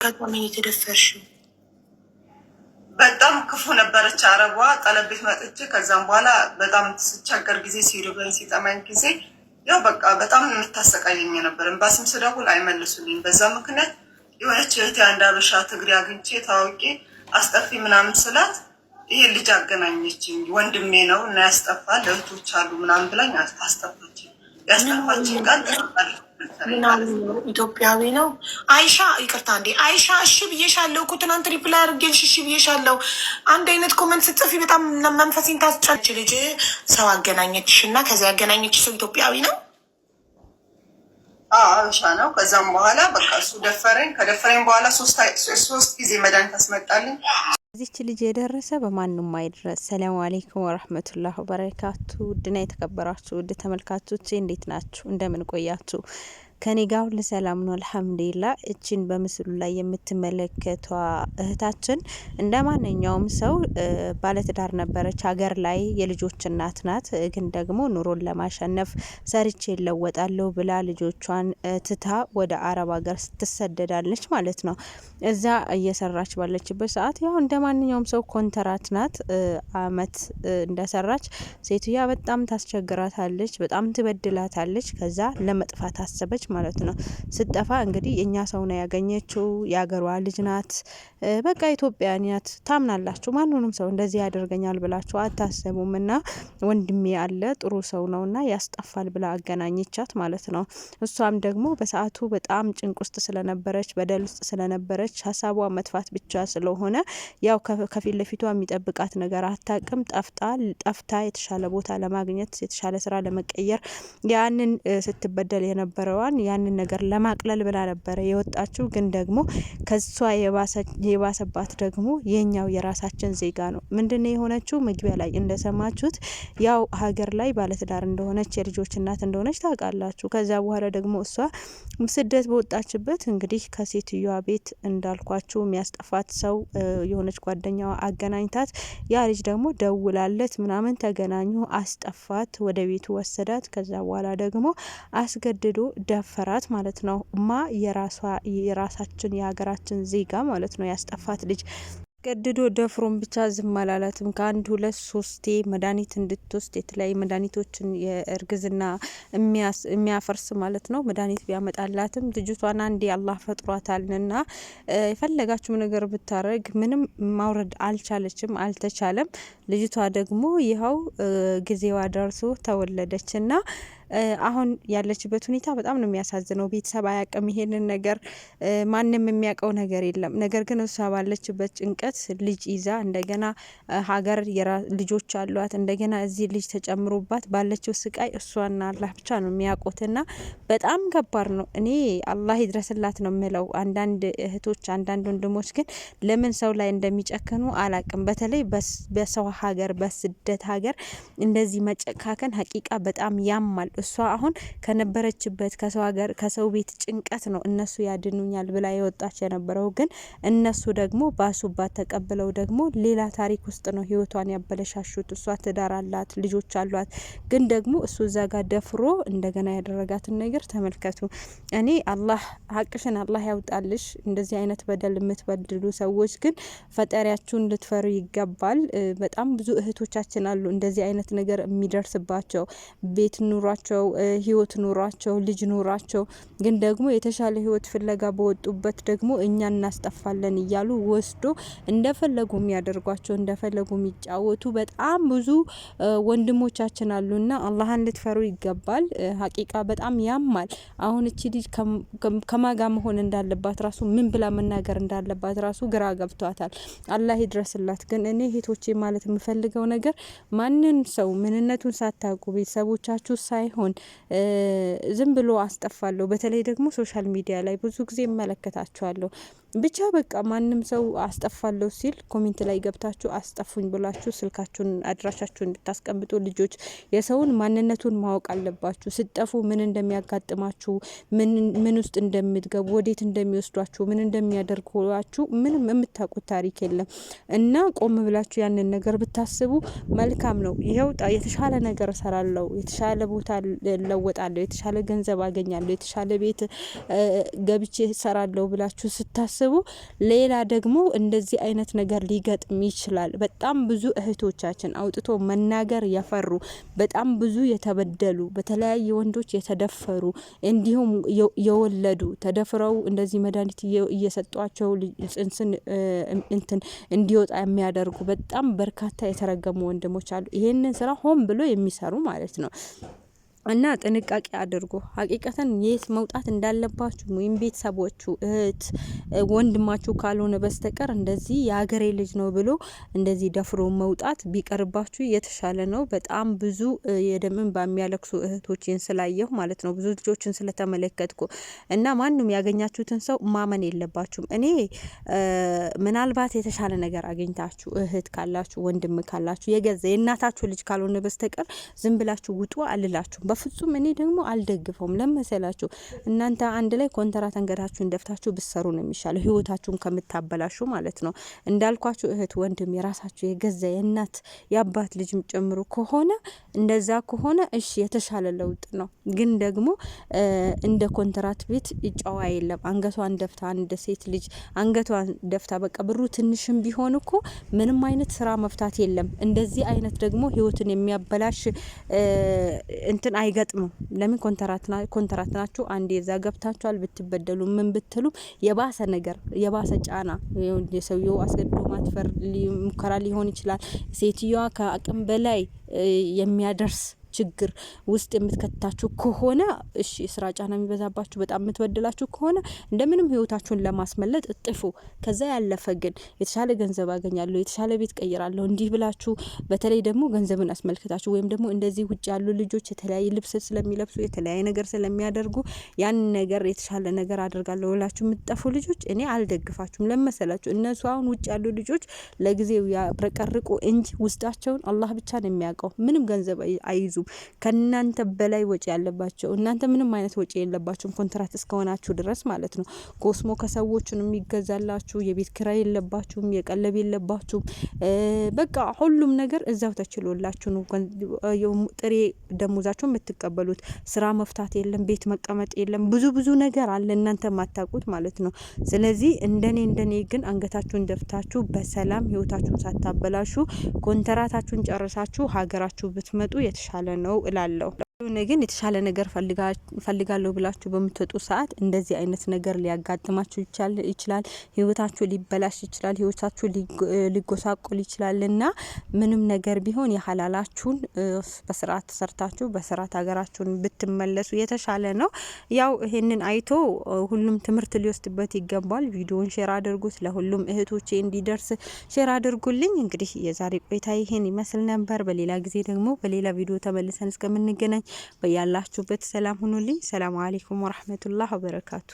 ከቆሜ የተደፈርሽው በጣም ክፉ ነበረች። አረቧ ጠለቤት መጥቼ ከዛም በኋላ በጣም ስቸገር ጊዜ ሲርበኝ ሲጠማኝ ጊዜ ያው በቃ በጣም የምታሰቃየኝ ነበር። ኤምባሲም ስደውል አይመልሱልኝ። በዛ ምክንያት የሆነች እህቴ አንድ አበሻ ትግሬ አግኝቼ ታዋቂ አስጠፊ ምናምን ስላት ይሄ ልጅ አገናኘችኝ። ወንድሜ ነው እና ያስጠፋል እህቶች አሉ ምናምን ብላኝ አስጠፋችኝ። ያስጠፋችኝ ቃል ኢትዮጵያዊ ነው። አይሻ ይቅርታ እንዴ አይሻ፣ እሺ ብዬሻለሁ እኮ ትናንት ሪፕላይ አድርጌልሽ እሺ ብዬሻለሁ። አንድ አይነት ኮመንት ስጽፊ በጣም መንፈሴን ታስጨች። ልጅ ሰው አገናኘችሽ እና ከዚያ ያገናኘችሽ ሰው ኢትዮጵያዊ ነው። አበሻ ነው። ከዛም በኋላ በቃ እሱ ደፈረኝ። ከደፈረኝ በኋላ ሶስት ጊዜ መድኃኒት አስመጣልኝ። እዚች ልጅ የደረሰ በማንም አይድረስ። ሰላሙ አሌይኩም ወረህመቱላህ ወበረካቱ። ውድና የተከበራችሁ ውድ ተመልካቾቼ እንዴት ናችሁ? እንደምን ቆያችሁ? ከኔ ጋር ሁሉ ሰላም ነው አልሐምዱሊላ። እችን በምስሉ ላይ የምትመለከቷ እህታችን እንደ ማንኛውም ሰው ባለትዳር ነበረች። ሀገር ላይ የልጆች እናት ናት። ግን ደግሞ ኑሮን ለማሸነፍ ሰርቼ እለወጣለሁ ብላ ልጆቿን ትታ ወደ አረብ ሀገር ትሰደዳለች ማለት ነው። እዛ እየሰራች ባለችበት ሰዓት ያው እንደ ማንኛውም ሰው ኮንትራት ናት። አመት እንደሰራች ሴትዮዋ በጣም ታስቸግራታለች፣ በጣም ትበድላታለች። ከዛ ለመጥፋት አሰበች ማለት ነው። ስጠፋ እንግዲህ የኛ ሰው ነው ያገኘችው። የሀገሯ ልጅ ናት። በቃ ኢትዮጵያ ናት። ታምናላችሁ? ማንንም ሰው እንደዚህ ያደርገኛል ብላችሁ አታሰቡም። እና ወንድሜ አለ ጥሩ ሰው ነውና ያስጠፋል ብላ አገናኘቻት ማለት ነው። እሷም ደግሞ በሰዓቱ በጣም ጭንቅ ውስጥ ስለነበረች፣ በደል ውስጥ ስለነበረች ሀሳቧ መጥፋት ብቻ ስለሆነ ያው ከፊት ለፊቷ የሚጠብቃት ነገር አታቅም። ጠፍታ የተሻለ ቦታ ለማግኘት የተሻለ ስራ ለመቀየር ያንን ስትበደል የነበረዋን ያንን ነገር ለማቅለል ብላ ነበረ የወጣችው። ግን ደግሞ ከሷ የባሰባት ደግሞ የኛው የራሳችን ዜጋ ነው። ምንድነው የሆነችው? መግቢያ ላይ እንደሰማችሁት ያው ሀገር ላይ ባለትዳር እንደሆነች የልጆች እናት እንደሆነች ታውቃላችሁ። ከዛ በኋላ ደግሞ እሷ ስደት በወጣችበት እንግዲህ ከሴትዮዋ ቤት እንዳልኳችሁ የሚያስጠፋት ሰው የሆነች ጓደኛዋ አገናኝታት፣ ያ ልጅ ደግሞ ደውላለት ምናምን ተገናኙ፣ አስጠፋት፣ ወደ ቤቱ ወሰዳት። ከዛ በኋላ ደግሞ አስገድዶ ደፈራት ማለት ነው። የራሳችን የሀገራችን ዜጋ ማለት ነው ያስጠፋት ልጅ ገድዶ ደፍሮን ብቻ ዝም አላላትም። ከአንድ ሁለት ሶስቴ መድኃኒት እንድትወስድ የተለያዩ መድኃኒቶችን የእርግዝና የሚያፈርስ ማለት ነው መድኃኒት ቢያመጣላትም ልጅቷን አንዴ አላህ ፈጥሯታልና የፈለጋችሁ ነገር ብታረግ ምንም ማውረድ አልተቻለም። ልጅቷ ደግሞ ይኸው ጊዜዋ ደርሶ ተወለደችና አሁን ያለችበት ሁኔታ በጣም ነው የሚያሳዝነው። ቤተሰብ አያውቅም ይሄንን ነገር፣ ማንም የሚያውቀው ነገር የለም። ነገር ግን እሷ ባለችበት ጭንቀት ልጅ ይዛ እንደገና ሀገር ልጆች አሏት፣ እንደገና እዚህ ልጅ ተጨምሮባት ባለችው ስቃይ እሷና አላህ ብቻ ነው የሚያውቁትና በጣም ከባድ ነው። እኔ አላህ ይድረስላት ነው የምለው። አንዳንድ እህቶች አንዳንድ ወንድሞች ግን ለምን ሰው ላይ እንደሚጨክኑ አላቅም። በተለይ በሰው ሀገር በስደት ሀገር እንደዚህ መጨካከን ሀቂቃ በጣም ያማል። እሷ አሁን ከነበረችበት ከሰው ሀገር ከሰው ቤት ጭንቀት ነው እነሱ ያድኑኛል ብላ የወጣች የነበረው። ግን እነሱ ደግሞ ባሱባት ተቀብለው ደግሞ ሌላ ታሪክ ውስጥ ነው ህይወቷን ያበለሻሹት። እሷ ትዳር አላት፣ ልጆች አሏት። ግን ደግሞ እሱ እዛ ጋር ደፍሮ እንደገና ያደረጋትን ነገር ተመልከቱ። እኔ አላህ ሀቅሽን አላህ ያውጣልሽ። እንደዚህ አይነት በደል የምትበድሉ ሰዎች ግን ፈጣሪያችሁን ልትፈሩ ይገባል። በጣም ብዙ እህቶቻችን አሉ እንደዚህ አይነት ነገር የሚደርስባቸው ቤት ኑሯቸው ህይወት ኑሯቸው ልጅ ኑሯቸው ግን ደግሞ የተሻለ ህይወት ፍለጋ በወጡበት ደግሞ እኛ እናስጠፋለን እያሉ ወስዶ እንደፈለጉ የሚያደርጓቸው እንደፈለጉ የሚጫወቱ በጣም ብዙ ወንድሞቻችን አሉና አላህን ልትፈሩ ይገባል። ሀቂቃ በጣም ያማል። አሁን እቺ ልጅ ከማጋ መሆን እንዳለባት ራሱ ምን ብላ መናገር እንዳለባት ራሱ ግራ ገብቷታል። አላህ ይድረስላት። ግን እኔ ሄቶቼ ማለት የምፈልገው ነገር ማንን ሰው ምንነቱን ሳታውቁ ቤተሰቦቻችሁ ሳይሆን ዝም ብሎ አስጠፋለሁ። በተለይ ደግሞ ሶሻል ሚዲያ ላይ ብዙ ጊዜ እመለከታችኋለሁ። ብቻ በቃ ማንም ሰው አስጠፋለሁ ሲል ኮሜንት ላይ ገብታችሁ አስጠፉኝ ብላችሁ ስልካችሁን አድራሻችሁን እንድታስቀምጡ። ልጆች የሰውን ማንነቱን ማወቅ አለባችሁ። ስጠፉ ምን እንደሚያጋጥማችሁ፣ ምን ውስጥ እንደምትገቡ፣ ወዴት እንደሚወስዷችሁ፣ ምን እንደሚያደርጓችሁ ምንም የምታውቁት ታሪክ የለም እና ቆም ብላችሁ ያንን ነገር ብታስቡ መልካም ነው። ይኸው የተሻለ ነገር እሰራለሁ፣ የተሻለ ቦታ ለወጣለሁ፣ የተሻለ ገንዘብ አገኛለሁ፣ የተሻለ ቤት ገብቼ ሰራለሁ ብላችሁ ስታስቡ ሌላ ደግሞ እንደዚህ አይነት ነገር ሊገጥም ይችላል። በጣም ብዙ እህቶቻችን አውጥቶ መናገር የፈሩ በጣም ብዙ የተበደሉ በተለያየ ወንዶች የተደፈሩ እንዲሁም የወለዱ ተደፍረው እንደዚህ መድኃኒት እየሰጧቸው ጽንስን እንትን እንዲወጣ የሚያደርጉ በጣም በርካታ የተረገሙ ወንድሞች አሉ። ይሄንን ስራ ሆን ብሎ የሚሰሩ ማለት ነው። እና ጥንቃቄ አድርጎ ሀቂቀተን የት መውጣት እንዳለባችሁ ወይም ቤተሰቦቹ እህት ወንድማችሁ ካልሆነ በስተቀር እንደዚህ የሀገሬ ልጅ ነው ብሎ እንደዚህ ደፍሮ መውጣት ቢቀርባችሁ የተሻለ ነው። በጣም ብዙ የደምን በሚያለቅሱ እህቶችን ስላየሁ ማለት ነው፣ ብዙ ልጆችን ስለተመለከትኩ እና ማንም ያገኛችሁትን ሰው ማመን የለባችሁም። እኔ ምናልባት የተሻለ ነገር አገኝታችሁ እህት ካላችሁ ወንድም ካላችሁ የገዛ የእናታችሁ ልጅ ካልሆነ በስተቀር ዝም ብላችሁ ውጡ አልላችሁም። በፍጹም እኔ ደግሞ አልደግፈውም። ለመሰላችሁ እናንተ አንድ ላይ ኮንትራት አንገታችሁን ደፍታችሁ ብትሰሩ ነው የሚሻለው፣ ህይወታችሁን ከምታበላሹ ማለት ነው። እንዳልኳችሁ እህት ወንድም የራሳችሁ የገዛ የእናት የአባት ልጅም ጨምሮ ከሆነ እንደዛ ከሆነ እሺ የተሻለ ለውጥ ነው። ግን ደግሞ እንደ ኮንትራት ቤት ጨዋ የለም። አንገቷን ደፍታ እንደ ሴት ልጅ አንገቷን ደፍታ በቃ ብሩ ትንሽም ቢሆን እኮ ምንም አይነት ስራ መፍታት የለም። እንደዚህ አይነት ደግሞ ህይወትን የሚያበላሽ እንትን አይገጥምም። ለምን ኮንትራት ናችሁ። አንዴ እዛ ገብታችኋል። ብትበደሉ ምን ብትሉ የባሰ ነገር የባሰ ጫና የሰውየው አስገድዶ ማጥፈር ሙከራ ሊሆን ይችላል። ሴትዮዋ ከአቅም በላይ የሚያደርስ ችግር ውስጥ የምትከታችሁ ከሆነ እሺ ስራ ጫና የሚበዛባችሁ በጣም የምትበድላችሁ ከሆነ እንደምንም ህይወታችሁን ለማስመለጥ እጥፉ። ከዛ ያለፈ ግን የተሻለ ገንዘብ አገኛለሁ፣ የተሻለ ቤት ቀይራለሁ እንዲህ ብላችሁ በተለይ ደግሞ ገንዘብን አስመልክታችሁ ወይም ደግሞ እንደዚህ ውጭ ያሉ ልጆች የተለያየ ልብስ ስለሚለብሱ የተለያየ ነገር ስለሚያደርጉ ያን ነገር የተሻለ ነገር አድርጋለሁ ብላችሁ የምትጠፉ ልጆች እኔ አልደግፋችሁም። ለመሰላችሁ እነሱ አሁን ውጭ ያሉ ልጆች ለጊዜው ያብረቀርቁ እንጂ ውስጣቸውን አላህ ብቻ ነው የሚያውቀው። ምንም ገንዘብ አይዙ ከናንተ በላይ ወጪ ያለባቸው እናንተ ምንም አይነት ወጪ የለባችሁም ኮንትራት እስከሆናችሁ ድረስ ማለት ነው። ኮስሞ ከሰዎችን የሚገዛላችሁ የቤት ኪራይ የለባችሁም፣ የቀለብ የለባችሁም። በቃ ሁሉም ነገር እዛው ተችሎላችሁ ነው ጥሬ ደሞዛችሁ የምትቀበሉት። ስራ መፍታት የለም፣ ቤት መቀመጥ የለም፣ ብዙ ነገር አለ እናንተ ማታውቁት ማለት ነው። ስለዚህ እንደኔ ግን አንገታችሁን ደፍታችሁ በሰላም ህይወታችሁን ሳታበላሹ ኮንትራታችሁን ጨርሳችሁ ሀገራችሁ ብትመጡ የተሻለ ነው እላለሁ። ግን የተሻለ ነገር ፈልጋለሁ ብላችሁ በምትወጡ ሰዓት እንደዚህ አይነት ነገር ሊያጋጥማችሁ ይችላል። ህይወታችሁ ሊበላሽ ይችላል። ህይወታችሁ ሊጎሳቆል ይችላልና ምንም ነገር ቢሆን የሐላላችሁን በስርዓት ተሰርታችሁ በስርዓት ሀገራችሁን ብትመለሱ የተሻለ ነው። ያው ይሄንን አይቶ ሁሉም ትምህርት ሊወስድበት ይገባል። ቪዲዮውን ሼር አድርጉት፣ ለሁሉም እህቶቼ እንዲደርስ ሼር አድርጉልኝ። እንግዲህ የዛሬ ቆይታ ይሄን ይመስል ነበር። በሌላ ጊዜ ደግሞ በሌላ ቪዲዮ ተመልሰን እስከምንገናኝ በያላችሁበት ሰላም ሁኑልኝ። ሰላም አለይኩም ወራህመቱላሂ ወበረካቱ።